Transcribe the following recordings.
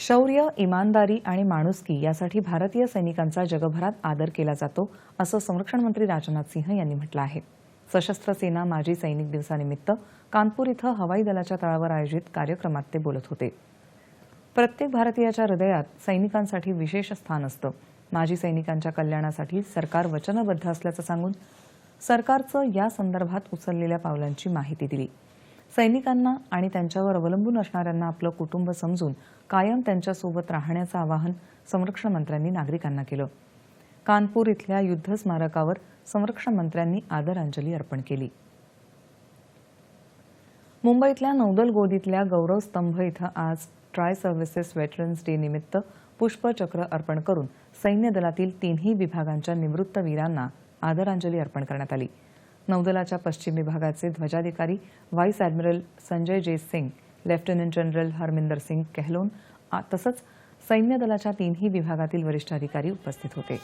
शौर्य, इमानदारी आणि माणुसकी यासाठी भारतीय सैनिकांचा जगभरात आदर केला जातो, असं संरक्षण मंत्री राजनाथ सिंह यांनी म्हटलं आहे। सशस्त्र सेना माजी सैनिक दिवसानिमित्त कानपूर इथं हवाई दलाच्या तळावर आयोजित कार्यक्रमात ते बोलत होते। प्रत्येक भारतीयाच्या हृदयात सैनिकांसाठी विशेष स्थान असतं। माजी सैनिकांच्या कल्याणासाठी सरकार वचनबद्ध असल्याचं सांगून सरकारचं या संदर्भात उचललेल्या पावलांची माहिती दिली। सैनिकांना आणि त्यांच्यावर अवलंबून असणाऱ्यांना आपलं कुटुंब समजून कायम त्यांच्यासोबत राहण्याचं आवाहन संरक्षण मंत्र्यांनी नागरिकांना केलं। कानपूर इथल्या युद्ध स्मारकावर संरक्षण मंत्र्यांनी आदरांजली अर्पण केली। मुंबईतल्या नौदल गोदीतल्या गौरव स्तंभ इथं आज ट्राय सर्व्हिसेस वेटरन्स डे निमित्त पुष्पचक्र अर्पण करून सैन्य दलातील तिन्ही विभागांच्या निवृत्त वीरांना आदरांजली अर्पण करण्यात आली। नौदलाच्या पश्चिम विभागाचे ध्वजाधिकारी व्हाईस ॲडमिरल संजय जे सिंग, लेफ्टनंट जनरल हरमिंदर सिंग केहलोन तसंच सैन्य दलाच्या तिन्ही विभागातील वरिष्ठ अधिकारी उपस्थित होते।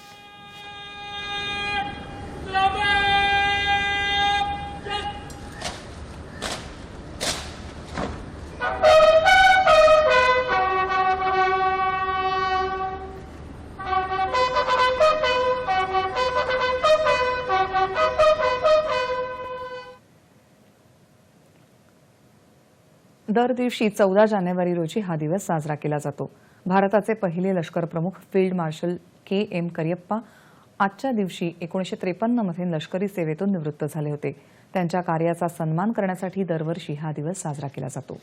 दर दिवशी 14 जानेवारी रोजी हा दिवस साजरा केला जातो। भारताचे पहिले लष्कर प्रमुख फील्ड मार्शल के.एम. करियप्पा आजच्या दिवशी 1953 मध्ये लष्करी सेवेतून निवृत्त झाले होते। त्यांच्या कार्याचा सन्मान करण्यासाठी दरवर्षी हा दिवस साजरा केला जातो।